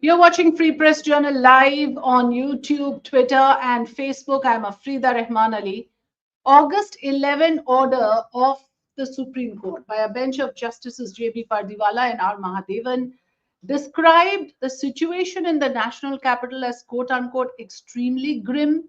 You're watching Free Press Journal live on YouTube, Twitter, and Facebook. I'm Afrida Rahman Ali. August 11 order of the Supreme Court by a bench of Justices J.B. Pardiwala and R. Mahadevan described the situation in the national capital as quote unquote extremely grim,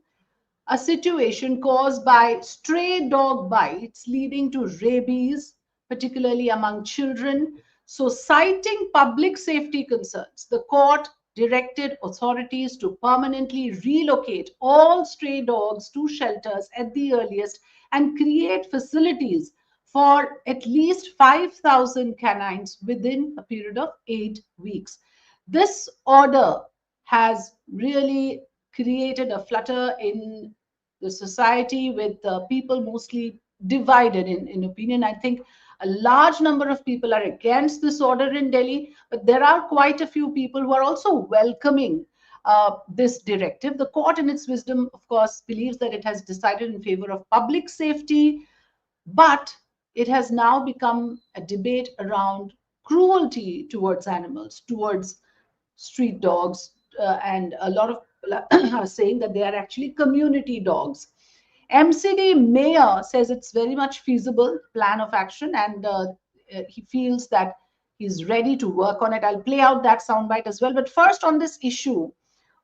a situation caused by stray dog bites leading to rabies, particularly among children. So, citing public safety concerns, the court directed authorities to permanently relocate all stray dogs to shelters at the earliest and create facilities for at least 5,000 canines within a period of 8 weeks. This order has really created a flutter in the society with people mostly divided in opinion. I think a large number of people are against this order in Delhi, but there are quite a few people who are also welcoming this directive. The court, in its wisdom, of course, believes that it has decided in favor of public safety, but it has now become a debate around cruelty towards animals, towards street dogs, and a lot of people are saying that they are actually community dogs. MCD mayor says it's very much feasible plan of action, and he feels that he's ready to work on it. I'll play out that soundbite as well. But first, on this issue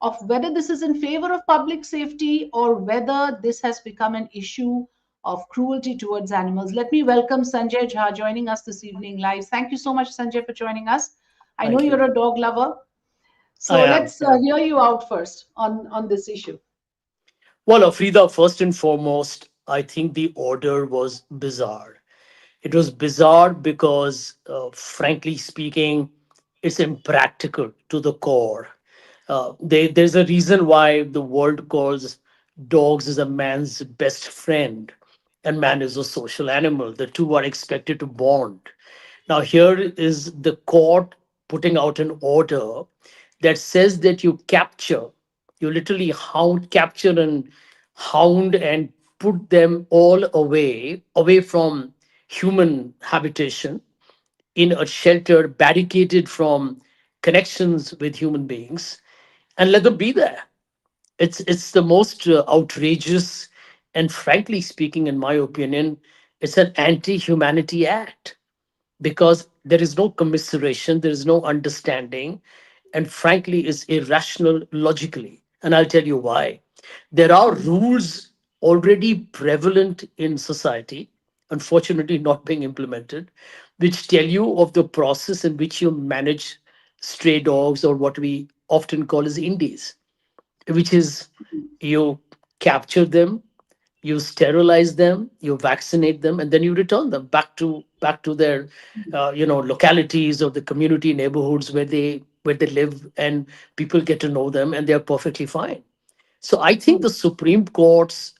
of whether this is in favor of public safety or whether this has become an issue of cruelty towards animals, let me welcome Sanjay Jha joining us this evening live. Thank you so much, Sanjay, for joining us. I know Thank you're you. a dog lover. I So am. let's Yeah. hear you out first on this issue. Well, Afrida, first and foremost, I think the order was bizarre. It was bizarre because, frankly speaking, it's impractical to the core. There's a reason why the world calls dogs as a man's best friend, and man is a social animal. The two are expected to bond. Now, here is the court putting out an order that says that you literally capture and hound and put them all away from human habitation in a shelter barricaded from connections with human beings and let them be there. It's the most outrageous and frankly speaking, in my opinion, it's an anti-humanity act because there is no commiseration, there is no understanding, and frankly, is irrational logically. And I'll tell you why. There are rules already prevalent in society, unfortunately not being implemented, which tell you of the process in which you manage stray dogs or what we often call as indies, which is you capture them, you sterilize them, you vaccinate them, and then you return them back to their localities or the community neighborhoods where they live, and people get to know them, and they are perfectly fine. So I think Hmm. the Supreme Court's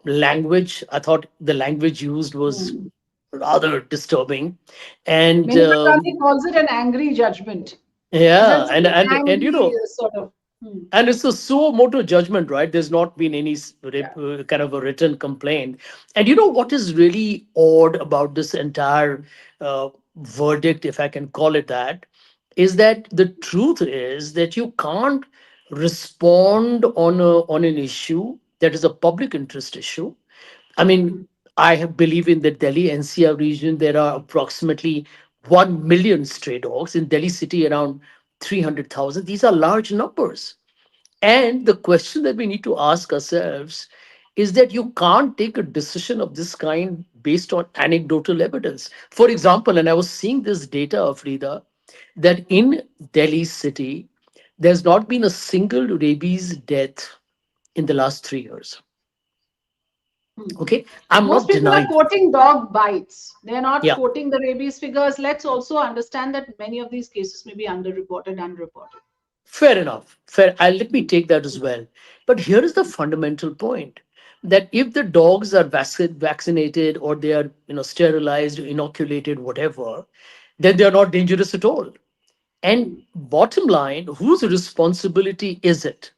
language, I thought the language used was Hmm. rather disturbing, and Manoj Gandhi calls it an angry judgment. yeah, That's and an and and you angry know sort of. Hmm. and it's a suo motu judgment, right? There's not been any Yeah. kind of a written complaint. And you know what is really odd about this entire verdict, if I can call it that, is that the truth is that you can't respond on an issue that is a public interest issue. I mean, believe in the Delhi NCR region, there are approximately 1 million stray dogs. In Delhi city, around 300,000. These are large numbers. And the question that we need to ask ourselves is that you can't take a decision of this kind based on anecdotal evidence. For example, and I was seeing this data, Afrida, that in Delhi city, there's not been a single rabies death in the last 3 years. Hmm. Okay, I'm Most not people are denying. quoting dog bites. They're not Yeah, quoting the rabies figures. Let's also understand that many of these cases may be underreported, unreported. fair enough. Fair. Let me Hmm. take that as well. But here is the fundamental point that if the dogs are vaccinated or they are sterilized, inoculated, whatever, then they are not dangerous at all. And Hmm. bottom line, whose responsibility is it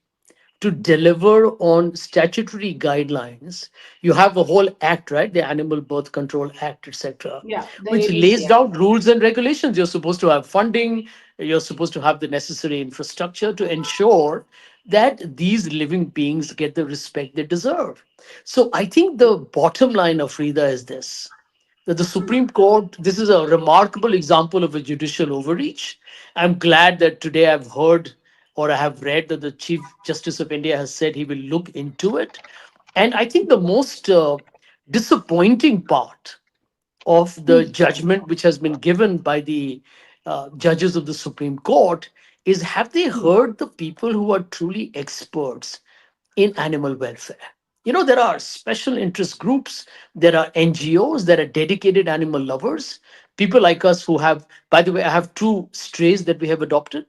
to deliver on statutory guidelines? You have a whole act, right? The Animal Birth Control Act, etc., Yeah, the which ABC lays Act. down rules and regulations. You're supposed to have funding. You're supposed to have the necessary infrastructure to ensure that these living beings get the respect they deserve. So I think the bottom line of Frida is this, that the Supreme Court, this is a remarkable example of a judicial overreach. I'm glad that today I've heard or I have read that the Chief Justice of India has said he will look into it. And I think the most disappointing part of the judgment which has been given by the judges of the Supreme Court is, have they heard the people who are truly experts in animal welfare? You know, there are special interest groups, there are NGOs, there are dedicated animal lovers, people like us who have, by the way, I have two strays that we have adopted,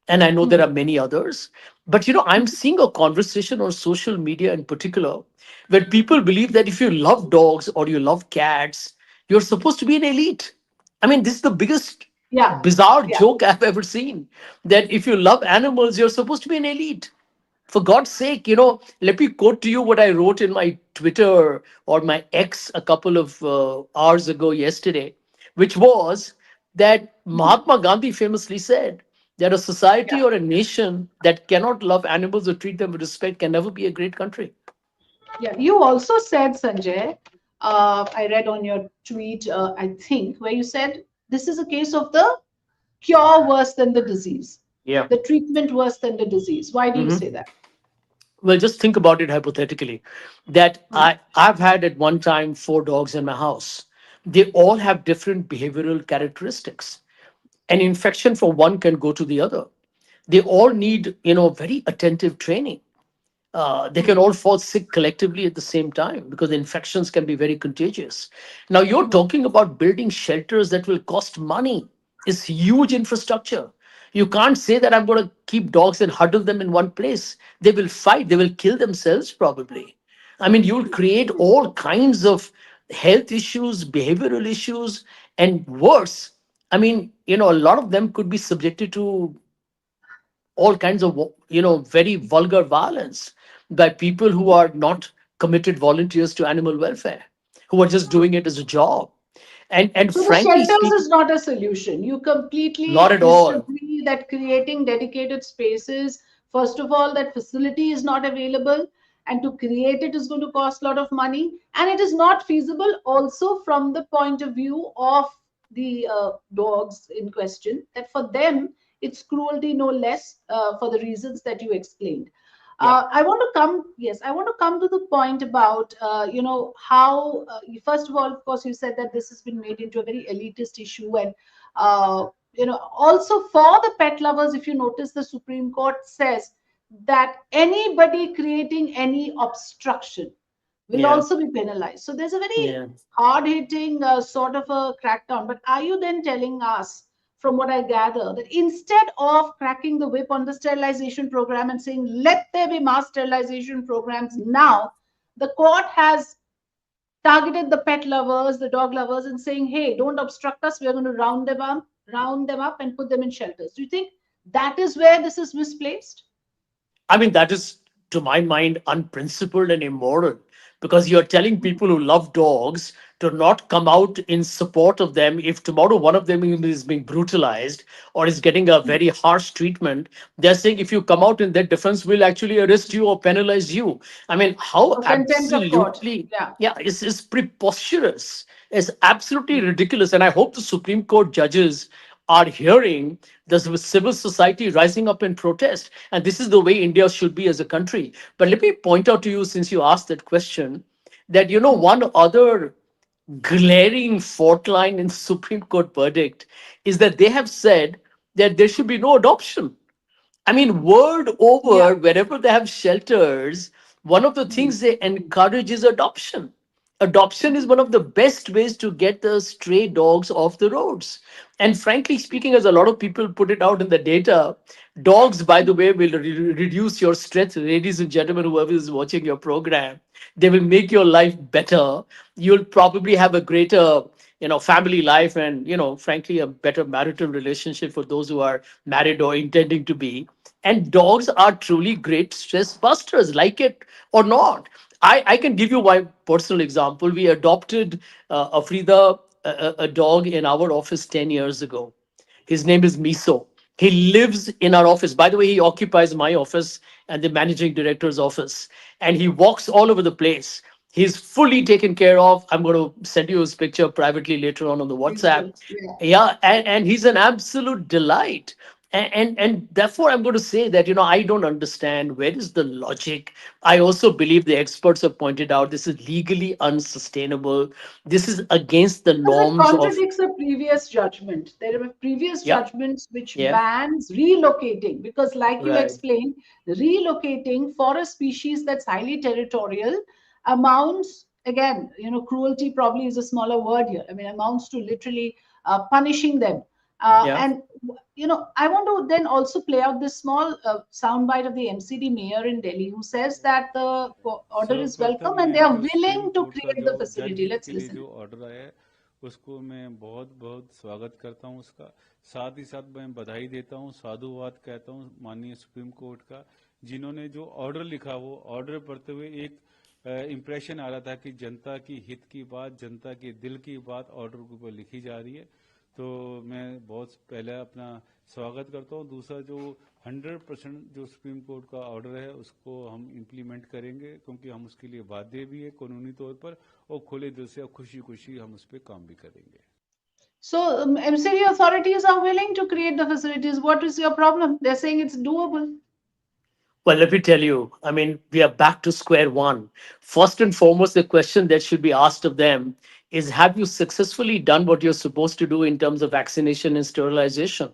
and I know there are many others. But, I'm seeing a conversation on social media in particular where people believe that if you love dogs or you love cats, you're supposed to be an elite. I mean, this is the biggest Yeah, bizarre yeah. joke I've ever seen, that if you love animals, you're supposed to be an elite. For God's sake, let me quote to you what I wrote in my Twitter or my X a couple of hours ago yesterday, which was that Mahatma Gandhi famously said that a society Yeah. or a nation that cannot love animals or treat them with respect can never be a great country. Yeah, you also said, Sanjay, I read on your tweet, I think, where you said this is a case of the cure worse than the disease, Yeah. the treatment worse than the disease. Why do you say that? Well, just think about it hypothetically, that Hmm. I've had at one time four dogs in my house. They all have different behavioral characteristics. An infection for one can go to the other. They all need, very attentive training. They can all fall sick collectively at the same time because infections can be very contagious. Now, you're talking about building shelters that will cost money. It's huge infrastructure. You can't say that I'm going to keep dogs and huddle them in one place. They will fight, they will kill themselves probably. I mean, you'll create all kinds of health issues, behavioral issues, and worse. I mean, a lot of them could be subjected to all kinds of very vulgar violence by people who are not committed volunteers to animal welfare, who are just doing it as a job. And So the frankly shelters speaking, is not a solution. You not completely at all. disagree that creating dedicated spaces, first of all, that facility is not available, and to create it is going to cost a lot of money, and it is not feasible also from the point of view of the dogs in question, that for them it's cruelty no less, for the reasons that you explained. Yeah. I want to come, yes, I want to come to the point about, how, first of all, of course, you said that this has been made into a very elitist issue. And, also for the pet lovers, if you notice, the Supreme Court says that anybody creating any obstruction will Yeah. also be penalized. So there's a very Yeah. hard hitting sort of a crackdown. But are you then telling us, from what I gather, that instead of cracking the whip on the sterilization program and saying, let there be mass sterilization programs now, the court has targeted the pet lovers, the dog lovers, and saying, hey, don't obstruct us. We're going to round them up and put them in shelters. Do you think that is where this is misplaced? I mean, that is, to my mind, unprincipled and immoral, because you're telling people who love dogs to not come out in support of them if tomorrow one of them is being brutalized or is getting a very harsh treatment. They're saying if you come out in their defense, we'll actually arrest you or penalize you. I mean, how Or contempt of court? absolutely, Yeah. yeah, it's preposterous. It's absolutely ridiculous. And I hope the Supreme Court judges are hearing the civil society rising up in protest. And this is the way India should be as a country. But let me point out to you, since you asked that question, that one other glaring fault line in the Supreme Court verdict is that they have said that there should be no adoption. I mean, world Yeah. over, wherever they have shelters, one of the things they encourage is adoption. Adoption is one of the best ways to get the stray dogs off the roads. And frankly speaking, as a lot of people put it out in the data, dogs, by the way, will reduce your stress, ladies and gentlemen, whoever is watching your program. They will make your life better. You'll probably have a greater family life, and frankly a better marital relationship for those who are married or intending to be. And dogs are truly great stress busters, like it or not. I can give you my personal example. We adopted Afrida, a dog in our office 10 years ago. His name is Miso. He lives in our office. By the way, he occupies my office and the managing director's office, and he walks all over the place. He's fully taken care of. I'm going to send you his picture privately later on the Please WhatsApp. do. Yeah. Yeah, and he's an absolute delight. And therefore, I'm going to say that, I don't understand where is the logic. I also believe the experts have pointed out this is legally unsustainable. This is against the Because it norms of, contradicts a previous judgment. There are previous yeah, judgments which yeah, bans relocating because, like you right, explained, relocating for a species that's highly territorial amounts, again, cruelty probably is a smaller word here. I mean, amounts to literally punishing them. yeah. I want to then also play out this small soundbite of the MCD mayor in Delhi who says that the order is welcome सर्वप्रथम and they मैं are जो supreme willing to court का create जो the facility. जनहित Let's के लिए listen. जो order आया है उसको मैं बहुत बहुत स्वागत करता हूं उसका। साथ ही साथ मैं बधाई देता हूं, साधुवाद कहता हूं माननीय सुप्रीम कोर्ट का, जिन्होंने जो ऑर्डर लिखा वो ऑर्डर पढ़ते हुए एक इम्प्रेशन आ रहा था कि जनता की हित की बात, जनता के दिल की बात ऑर्डर के ऊपर लिखी जा रही है। तो मैं बहुत पहले अपना स्वागत करता हूँ। दूसरा जो 100% जो सुप्रीम कोर्ट का ऑर्डर है उसको हम इम्प्लीमेंट करेंगे, क्योंकि हम उसके लिए बाध्य भी है कानूनी तौर पर, और खुले दिल से और खुशी खुशी हम उस पर काम भी करेंगे। So MCD authorities are willing to create the facilities. What is your problem? They're saying it's doable. Well, let me tell you, I mean, we are back to square one. First and foremost, the question that should be asked of them is, have you successfully done what you're supposed to do in terms of vaccination and sterilization?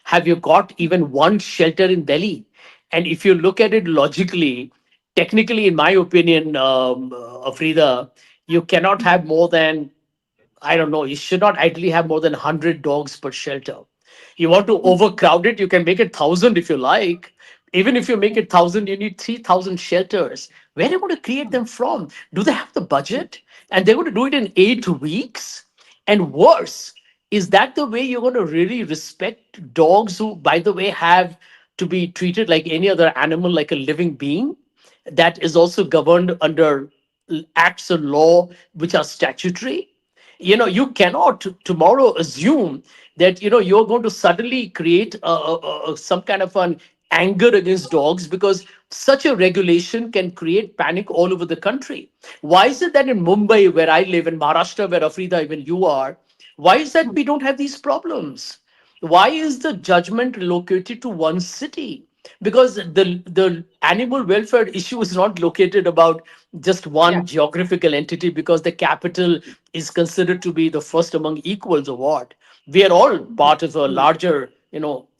Have you got even one shelter in Delhi? And if you look at it logically, technically, in my opinion, Afrida, you cannot have more than, I don't know, you should not ideally have more than 100 dogs per shelter. You want to overcrowd it, you can make it 1,000 if you like. Even if you make it 1,000, you need 3,000 shelters. Where are you going to create them from? Do they have the budget? And they're going to do it in 8 weeks? And worse, is that the way you're going to really respect dogs who, by the way, have to be treated like any other animal, like a living being that is also governed under acts of law which are statutory? You cannot tomorrow assume that you're going to suddenly create some kind of an anger against dogs, because such a regulation can create panic all over the country. Why is it that in Mumbai, where I live, in Maharashtra, where Afrida, even you are, why is that we don't have these problems? Why is the judgment located to one city? Because the animal welfare issue is not located about just Yeah. one geographical entity, because the capital is considered to be the first among equals, or what? We are all part of a larger,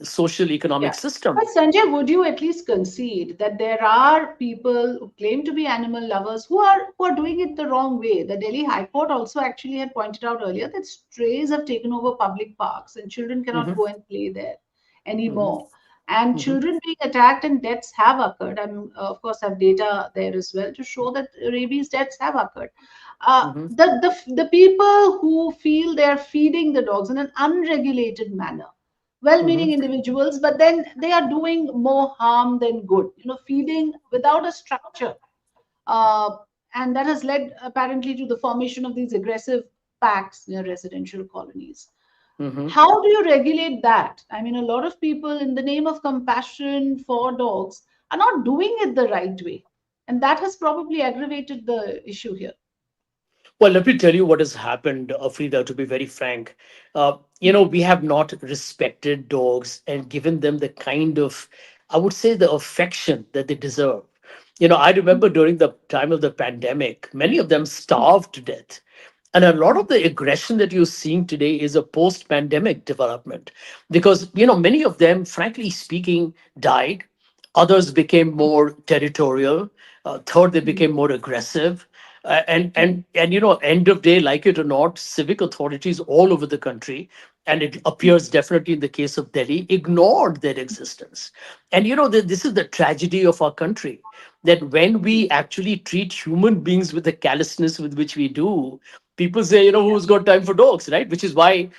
social economic Yeah. But system. Sanjay, would you at least concede that there are people who claim to be animal lovers who are doing it the wrong way? The Delhi High Court also actually had pointed out earlier that strays have taken over public parks and children cannot Hmm. go and play there Hmm. anymore. And Hmm. children being attacked and deaths have occurred. I'm of course have data there as well to show that rabies deaths have occurred. Hmm. The people who feel they're feeding the dogs in an unregulated manner, well-meaning Hmm. individuals, but then they are doing more harm than good, feeding without a structure, uh, and that has led apparently to the formation of these aggressive packs near residential colonies. Hmm. How do you regulate that? I mean, a lot of people in the name of compassion for dogs are not doing it the right way, and that has probably aggravated the issue here. Well, let me tell you what has happened, Afrida, to be very frank. We have not respected dogs and given them the kind of, I would say, the affection that they deserve. I remember during the time of the pandemic, many of them starved to death. And a lot of the aggression that you're seeing today is a post pandemic development, because, many of them, frankly speaking, died. Others became more territorial. Third, they became more aggressive. End of day, like it or not, civic authorities all over the country, and it appears definitely in the case of Delhi, ignored their existence. And this is the tragedy of our country, that when we actually treat human beings with the callousness with which we do, people say, who's got time for dogs, right? Which is why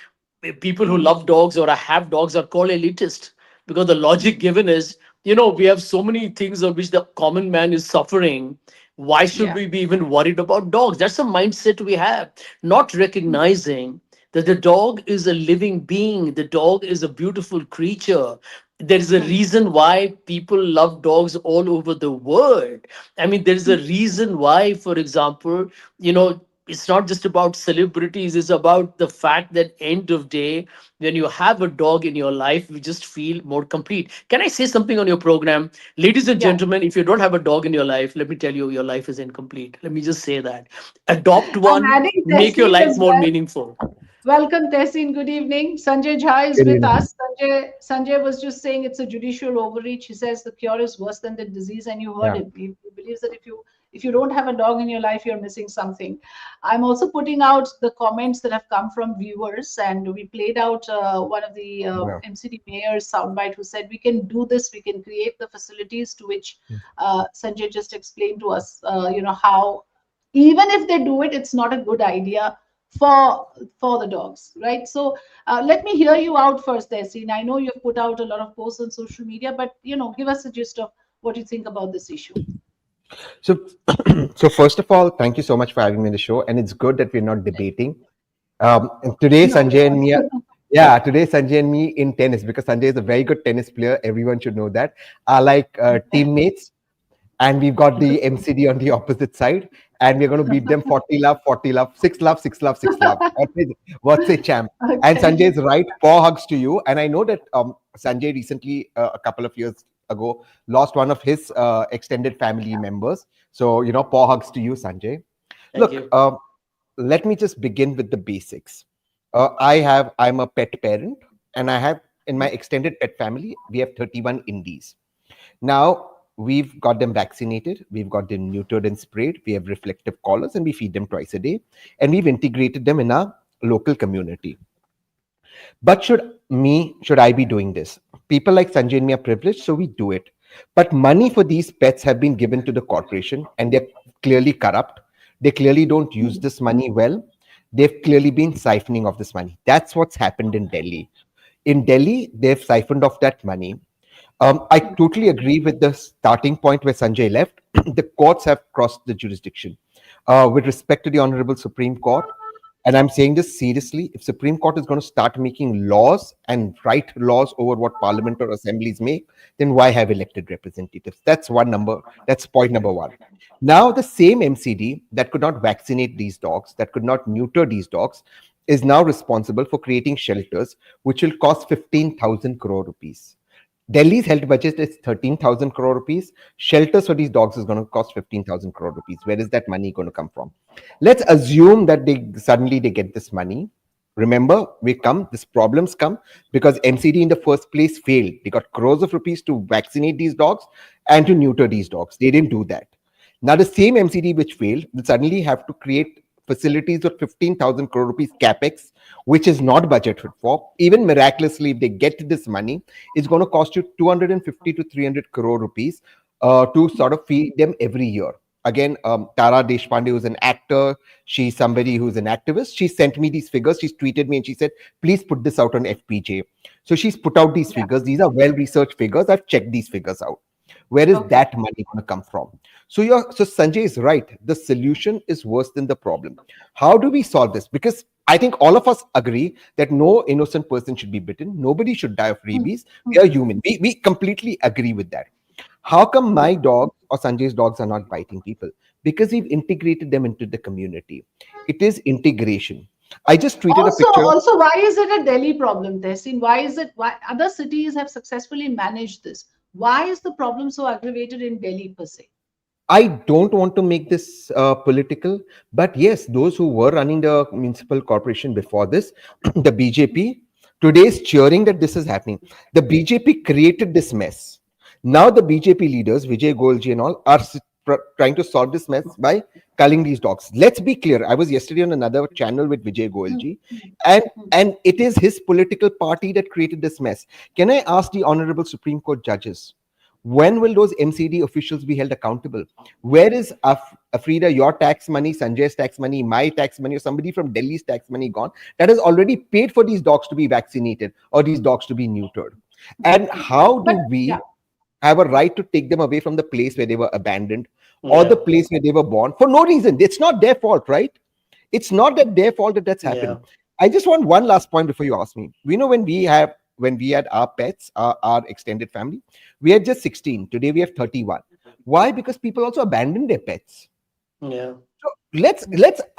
people who love dogs or have dogs are called elitist, because the logic given is, we have so many things on which the common man is suffering. Why should Yeah. we be even worried about dogs? That's a mindset we have, not recognizing that the dog is a living being, the dog is a beautiful creature. There is a Hmm. reason why people love dogs all over the world. I mean, there is a reason why, for example, it's not just about celebrities, it's about the fact that end of day, when you have a dog in your life, you just feel more complete. Can I say something on your program? Ladies and Yeah. gentlemen, if you don't have a dog in your life, let me tell you, your life is incomplete. Let me just say that. Adopt I'm one, adding make your Tehseen life as more well. meaningful. Welcome, Tehseen. Good evening. Sanjay Jha is Good with evening. us. Sanjay was just saying it's a judicial overreach. He says the cure is worse than the disease, and you heard Yeah, him. He believes that if you don't have a dog in your life, you're missing something. I'm also putting out the comments that have come from viewers, and we played out one of the yeah. MCD mayor's soundbite who said we can do this, we can create the facilities to which Sanjay just explained to us. How even if they do it, it's not a good idea for the dogs, right? So let me hear you out first, Tehseen. I know you've put out a lot of posts on social media, but give us a gist of what you think about this issue. So, so first of all, thank you so much for having me on the show, and it's good that we're not debating. And today, No, we're Sanjay and me, not. yeah, today Sanjay and me in tennis because Sanjay is a very good tennis player. Everyone should know that. Are like teammates, and we've got the MCD on the opposite side, and we're going to beat them 40 love, 40 love, 6 love, 6 love, 6 love. What's a champ? And Okay. Sanjay is right. Paw hugs to you. And I know that Sanjay recently, a couple of years ago, lost one of his extended family members. So, paw hugs to you, Sanjay. Thank Look, you. let me just begin with the basics. I'm a pet parent, and I have in my extended pet family, we have 31 indies. Now we've got them vaccinated, we've got them neutered and sprayed, we have reflective collars, and we feed them twice a day, and we've integrated them in our local community. But should I be doing this? People like Sanjay and me are privileged, so we do it. But money for these pets have been given to the corporation, and they're clearly corrupt. They clearly don't use this money well. They've clearly been siphoning off this money. That's what's happened in Delhi. In Delhi, they've siphoned off that money. I totally agree with the starting point where Sanjay left. The courts have crossed the jurisdiction. With respect to the Honorable Supreme Court, and I'm saying this seriously, if Supreme Court is going to start making laws and write laws over what Parliament or assemblies make, then why have elected representatives? That's point number one. Now, the same MCD that could not vaccinate these dogs, that could not neuter these dogs, is now responsible for creating shelters, which will cost 15,000 crore rupees. Delhi's health budget is 13,000 crore rupees. Shelters for these dogs is going to cost 15,000 crore rupees. Where is that money going to come from? Let's assume that they get this money. Remember, these problems come because MCD in the first place failed. They got crores of rupees to vaccinate these dogs and to neuter these dogs. They didn't do that. Now, the same MCD which failed will suddenly have to create facilities of 15,000 crore rupees capex, which is not budgeted for. Even miraculously, if they get this money, it's going to cost you 250 to 300 crore rupees to sort of feed them every year. Again, Tara Deshpande, who's an actor, she's somebody who's an activist. She sent me these figures. She's tweeted me and she said, please put this out on FPJ. So she's put out these Yeah. figures. These are well-researched figures. I've checked these figures out. Where is Okay. that money going to come from? So Sanjay is right. The solution is worse than the problem. How do we solve this? Because I think all of us agree that no innocent person should be bitten. Nobody should die of Hmm. rabies. We are human. We completely agree with that. How come Hmm. my dog or Sanjay's dogs are not biting people? Because we've integrated them into the community. It is integration. I just tweeted a Also, picture. also, why is it a Delhi problem, Tehseen? Why other cities have successfully managed this? Why is the problem so aggravated in Delhi per se? I don't want to make this political, but yes, those who were running the municipal corporation before this, the BJP, today is cheering that this is happening. The BJP created this mess. Now the BJP leaders, Vijay Goelji and all, are trying to solve this mess by culling these dogs. Let's be clear. I was yesterday on another channel with Vijay Hmm. Goelji, Hmm. and Hmm. and it is his political party that created this mess. Can I ask the honorable Supreme Court judges? When will those MCD officials be held accountable? Where is Afrida, your tax money, Sanjay's tax money, my tax money, or somebody from Delhi's tax money gone that has already paid for these dogs to be vaccinated or these dogs to be neutered? And how do But we yeah. have a right to take them away from the place where they were abandoned or the Yeah. place where they were born for no reason? It's not their fault, right? It's not that their fault that that's Yeah. happened. I just want one last point before you ask me. We know when we had our pets, our extended family, we had just 16. Today we have 31. Why? Because people also abandon their pets. Yeah. So let's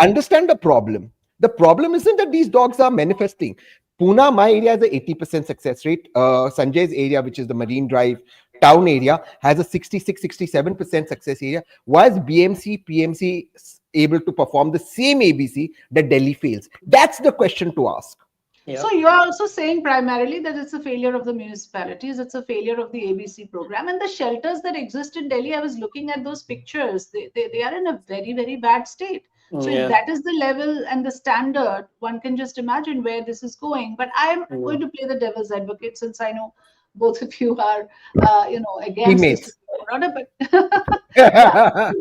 understand the problem. The problem isn't that these dogs are manifesting. Pune, my area has a 80% success rate. Sanjay's area, which is the Marine Drive town area, has a 66-67% success area. Why is PMC able to perform the same ABC that Delhi fails? That's the question to ask. Yeah. So you're also saying primarily that it's a failure of the municipalities, it's a failure of the ABC program, and the shelters that exist in Delhi. I was looking at those pictures. They are in a very, very bad state. So if Yeah. that is the level and the standard, one can just imagine where this is going. But I'm Yeah. going to play the devil's advocate, since I know both of you are, against the Teammates. Supreme Court order. But yeah, so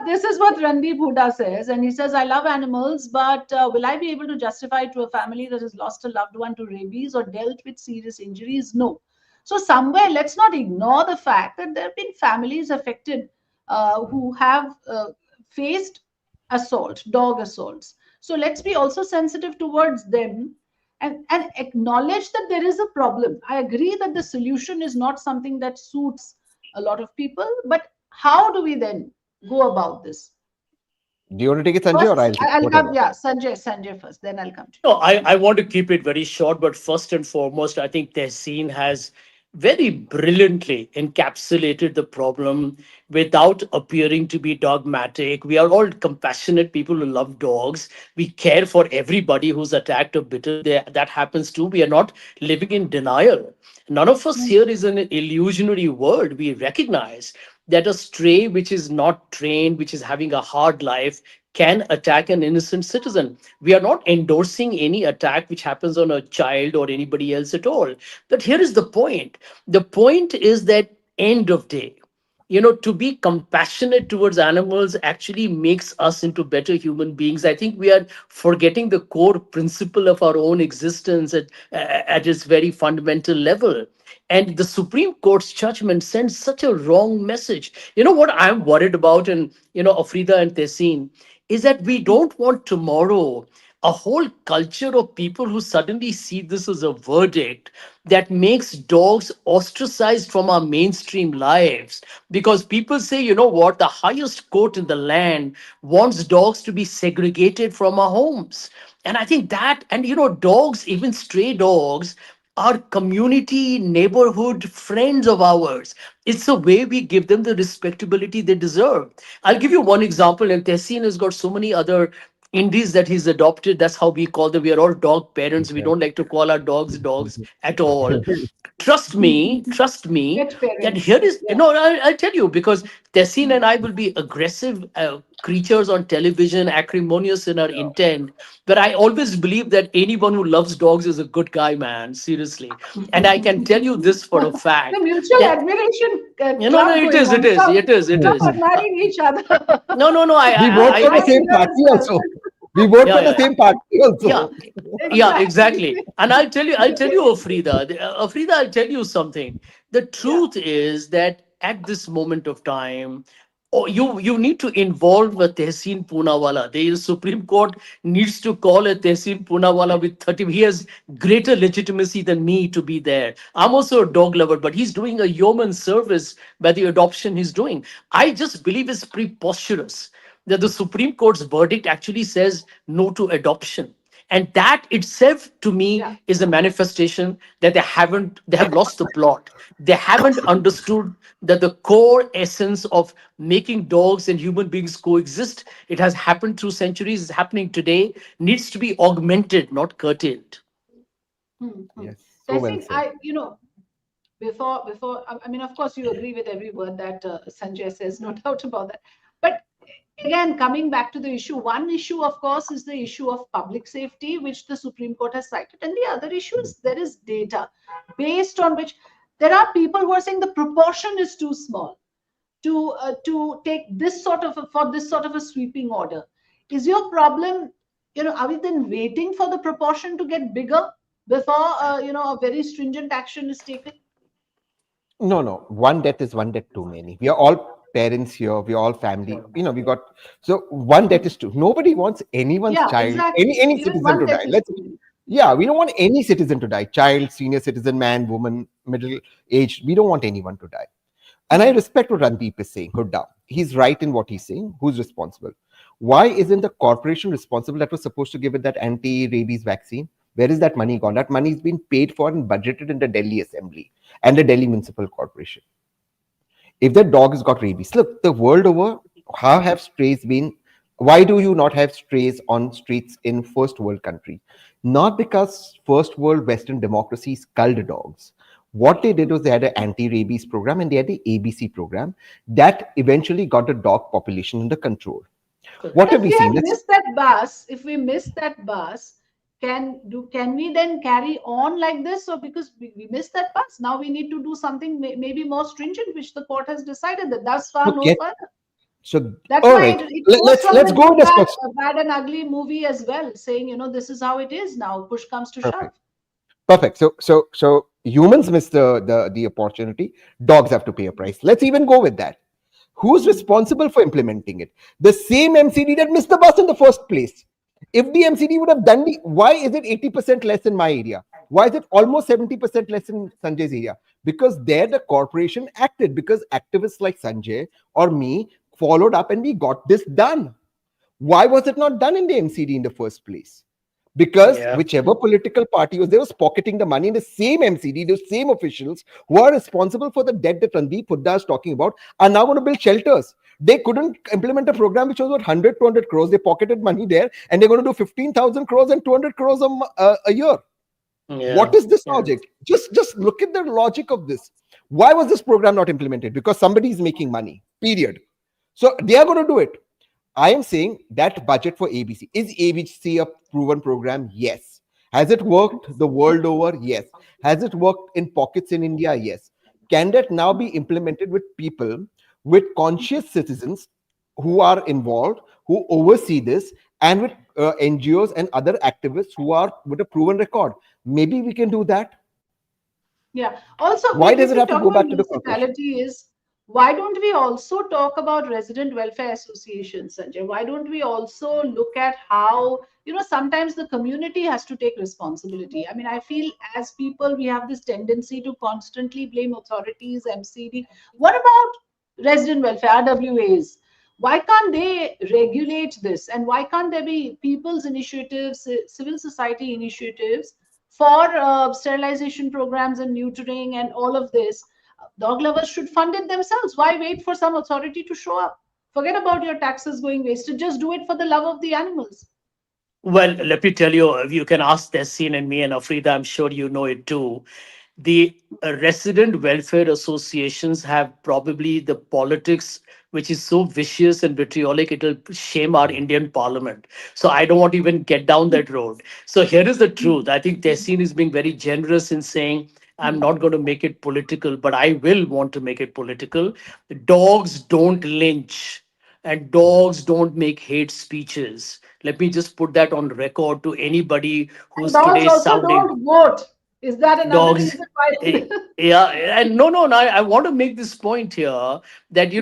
this is what Randeep Huda says, and he says, "I love animals, but will I be able to justify to a family that has lost a loved one to rabies or dealt with serious injuries? No." So somewhere, let's not ignore the fact that there have been families affected who have faced assault, dog assaults. So let's be also sensitive towards them, and acknowledge that there is a problem. I agree that the solution is not something that suits a lot of people, but how do we then go about this? Do you want to take it, Sanjay, or First, I'll take I'll come, whatever? yeah, Sanjay first, then I'll come to No, I want to keep it very short, but first and foremost, I think Tehseen has very brilliantly encapsulated the problem without appearing to be dogmatic. We are all compassionate people who love dogs. We care for everybody who's attacked or bitten. That happens too. We are not living in denial. None of us you. here is an illusionary world. We recognize that a stray which is not trained, which is having a hard life, can attack an innocent citizen. We are not endorsing any attack which happens on a child or anybody else at all. But here is the point. The point is that end of day, to be compassionate towards animals actually makes us into better human beings. I think we are forgetting the core principle of our own existence at its very fundamental level. And the Supreme Court's judgment sends such a wrong message. You know what I'm worried about, and Afrida and Tessin, is that we don't want tomorrow a whole culture of people who suddenly see this as a verdict that makes dogs ostracized from our mainstream lives. Because people say, you know what, the highest court in the land wants dogs to be segregated from our homes. And I think that, and dogs, even stray dogs, are community, neighborhood friends of ours. It's the way we give them the respectability they deserve. I'll give you one example, and Tehseen has got so many other indies that he's adopted. That's how we call them. We are all dog parents. We don't like to call our dogs dogs at all. Trust me, Pet that here parents. is, Yeah. I'll tell you, because Tessin and I will be aggressive creatures on television, acrimonious in our intent. But I always believe that anyone who loves dogs is a good guy, man, seriously. And I can tell you this for a The fact mutual that, admiration no, club it going is, on. it Some is. admiring each other. No, We vote for the I same enjoy party this also. person. We vote yeah, for the yeah, same party yeah. also. Yeah, Exactly. exactly. And I'll tell you, Afrida, I'll tell you something. The Yeah. truth is that at this moment of time, you need to involve a Tehseen Poonawalla. The Supreme Court needs to call a Tehseen Poonawalla with 30. He has greater legitimacy than me to be there. I'm also a dog lover, but he's doing a yeoman service by the adoption he's doing. I just believe it's preposterous that the Supreme Court's verdict actually says no to adoption. And that itself to me Yeah. is a manifestation that they have lost the plot. They haven't understood that the core essence of making dogs and human beings coexist, it has happened through centuries, is happening today, needs to be augmented, not curtailed. Hmm. Yes, So so I well think said. before I mean, of course, you agree with every word that Sanjay says, no doubt about that. But again, coming back to the issue, one issue, of course, is the issue of public safety, which the Supreme Court has cited, and the other issue is there is data based on which there are people who are saying the proportion is too small to take for this sort of a sweeping order. Is your problem, are we then waiting for the proportion to get bigger before a very stringent action is taken? No, no. One death is one death too many. We are all parents here. We're all family. We got, so one debt is two. Nobody wants anyone's Yeah, child, exactly. any Even citizen one to debt die. is Let's, too many. yeah, we don't want any citizen to die. Child, senior citizen, man, woman, middle age. We don't want anyone to die. And I respect what Randeep is saying. Good down. He's right in what he's saying. Who's responsible? Why isn't the corporation responsible that was supposed to give it that anti-rabies vaccine? Where is that money gone? That money is being paid for and budgeted in the Delhi Assembly and the Delhi Municipal Corporation. If the dog has got rabies, look, the world over, how have strays been? Why do you not have strays on streets in first world country? Not because first world Western democracies culled dogs. What they did was they had an anti-rabies program and they had the ABC program that eventually got the dog population under control. But What Correct. have if we we have seen? missed that bus, if we miss that bus, can we then carry on like this? Or because we missed that bus, now we need to do something maybe more stringent, which the court has decided that thus far So no get, further. so That's all why right. it Let, goes let's from let's the go with good, this bad, question. bad and ugly movie as well, saying, this is how it is now. Push comes to shove. Perfect. Perfect. So humans miss the opportunity. Dogs have to pay a price. Let's even go with that. Who's Hmm. responsible for implementing it? The same MCD that missed the bus in the first place. If the MCD would have done the, why is it 80% less in my area? Why is it almost 70% less in Sanjay's area? Because there the corporation acted, because activists like Sanjay or me followed up and we got this done. Why was it not done in the MCD in the first place? Because Yeah. whichever political party was there was pocketing the money in the same MCD, the same officials who are responsible for the debt that Randeep Hooda is talking about are now going to build shelters. They couldn't implement a program which was about 100, 200 crores. They pocketed money there and they're going to do 15,000 crores and 200 crores a year. What Yeah. is this Yeah. logic? Just look at the logic of this. Why was this program not implemented? Because somebody is making money, period. So they are going to do it. I am saying that budget for ABC. Is ABC a proven program? Yes. Has it worked the world over? Yes. Has it worked in pockets in India? Yes. Can that now be implemented with people, with conscious citizens who are involved, who oversee this, and with NGOs and other activists who are with a proven record? Maybe we can do that. Yeah. Also, Why does if it we have to talk go about back to the corporation? municipality, is why don't we also talk about resident welfare associations, Sanjay? Why don't we also look at how, sometimes the community has to take responsibility? I mean, I feel as people, we have this tendency to constantly blame authorities, MCD. What about resident welfare, RWAs? Why can't they regulate this? And why can't there be people's initiatives, civil society initiatives for sterilization programs and neutering and all of this? Dog lovers should fund it themselves. Why wait for some authority to show up? Forget about your taxes going wasted. Just do it for the love of the animals. Well, let me tell you, you can ask Tehseen and me and Afrida, I'm sure you know it too. The resident welfare associations have probably the politics which is so vicious and vitriolic, it'll shame our Indian parliament. So I don't want to even get down that road. So here is the truth. I think Tehseen is being very generous in saying, I'm not going to make it political, but I will want to make it political. Dogs don't lynch and dogs don't make hate speeches. Let me just put that on record to anybody And who's dogs today also sounding don't vote. Is that another dogs. reason why? Yeah, and no, I want to make this point here that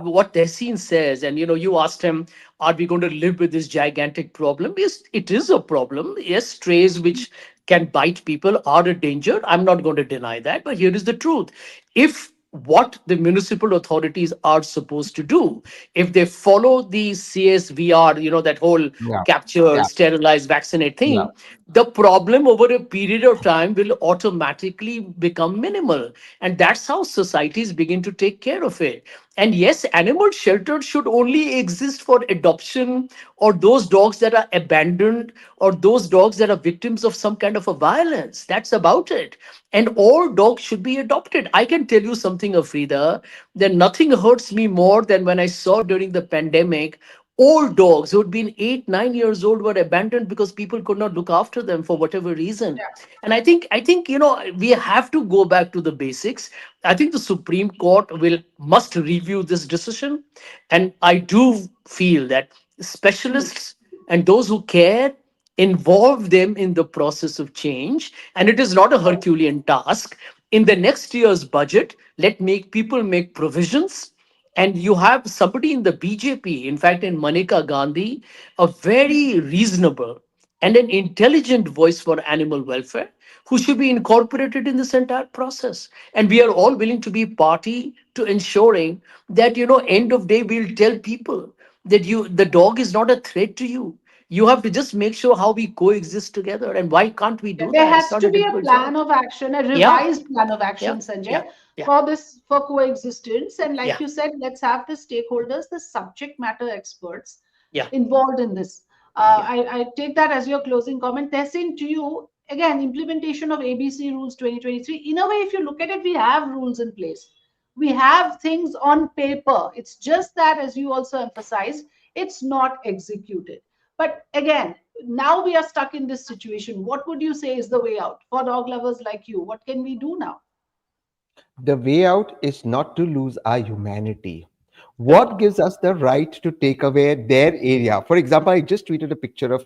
what Tehseen says, and you asked him, are we going to live with this gigantic problem? Yes, it is a problem. Yes, strays which can bite people are a danger. I'm not going to deny that, but here is the truth. If what the municipal authorities are supposed to do, if they follow the CSVR, that whole Yeah, capture, yeah, sterilize, vaccinate yeah. thing, the problem over a period of time will automatically become minimal. And that's how societies begin to take care of it. And yes, animal shelters should only exist for adoption or those dogs that are abandoned or those dogs that are victims of some kind of a violence. That's about it. And all dogs should be adopted. I can tell you something, Afrida, that nothing hurts me more than when I saw during the pandemic old dogs who had been 8 9 years old were abandoned because people could not look after them for whatever reason. And I think we have to go back to the basics. I think the Supreme Court will must review this decision, and I do feel that specialists and those who care involve them in the process of change, and it is not a herculean task. In the next year's budget, let make people make provisions, And you have somebody in the BJP, in fact, in Manika Gandhi, a very reasonable and an intelligent voice for animal welfare who should be incorporated in this entire process. And we are all willing to be party to ensuring that, end of day, we'll tell people that the dog is not a threat to you. You have to just make sure how we coexist together. And why can't we Yeah, do there that? It's has not to a be a difficult plan job. of action, a Yeah, revised plan of yeah, action, yeah, Sanjay, yeah, for this, for coexistence. And like yeah, you said, let's have the stakeholders, the subject matter experts yeah, involved in this. yeah. I take that as your closing comment. Tehseen, to you, again, implementation of ABC rules 2023. In a way, if you look at it, we have rules in place. We have things on paper. It's just that, as you also emphasized, it's not executed. But again, now we are stuck in this situation. What would you say is the way out for dog lovers like you? What can we do now? The way out is not to lose our humanity. Correct. What gives us the right to take away their area? For example, I just tweeted a picture of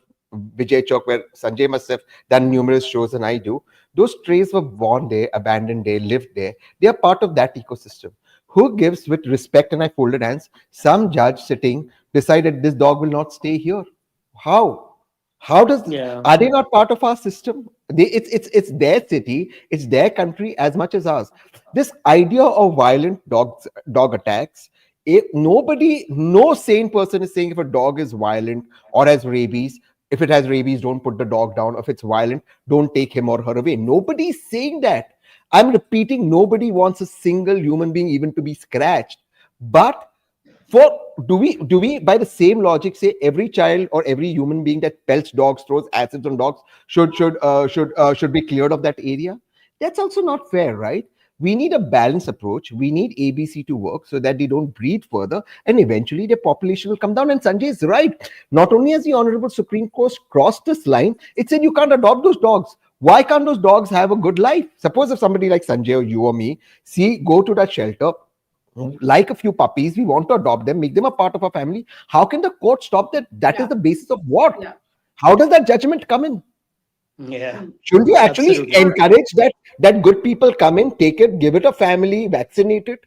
Vijay Chowk where Sanjay must have done numerous shows, and I do. Those strays were born there, abandoned there, lived there. They are part of that ecosystem. Who gives with respect? And I folded hands. Some judge sitting decided this dog will not stay here. How? How does, Yeah. are they not part of our system? It's their city, it's their country as much as ours. This idea of violent dog attacks, nobody, no sane person is saying if a dog is violent or has rabies, if it has rabies, don't put the dog down. If it's violent, don't take him or her away. Nobody is saying that. I'm repeating, nobody wants a single human being even to be scratched. But for, do we by the same logic say every child or every human being that pelts dogs, throws acids on dogs, should be cleared of that area? That's also not fair, right? We need a balanced approach. We need ABC to work so that they don't breed further, and eventually their population will come down. And Sanjay is right. Not only has the Honorable Supreme Court crossed this line, it said you can't adopt those dogs. Why can't those dogs have a good life? Suppose if somebody like Sanjay or you or me go to that shelter, like a few puppies, we want to adopt them, make them a part of our family. How can the court stop that? That is Yeah, the basis of what? yeah. How does that judgment come in? Yeah, Hmm. Shouldn't you actually absolutely. Good. encourage that good people come in, take it, give it a family, vaccinate it?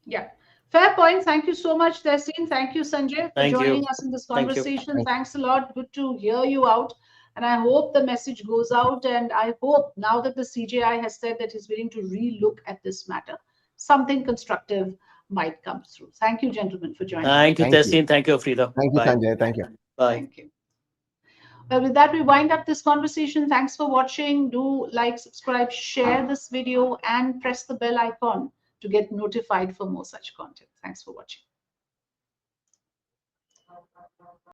Yeah. Fair point. Thank you so much, Tehseen. Thank you, Sanjay, for Thank joining you. us in this Thank you. conversation. Thanks a lot. Good to hear you out. And I hope the message goes out. And I hope now that the CJI has said that he's willing to relook at this matter, something constructive might come through. Thank you, gentlemen, for joining us. Thank you, Thank you. Tessin. Thank you, Afrida. Thank you, Bye. Sanjay. Thank you. Bye. Thank you. Well, with that, we wind up this conversation. Thanks for watching. Do like, subscribe, share this video, and press the bell icon to get notified for more such content. Thanks for watching.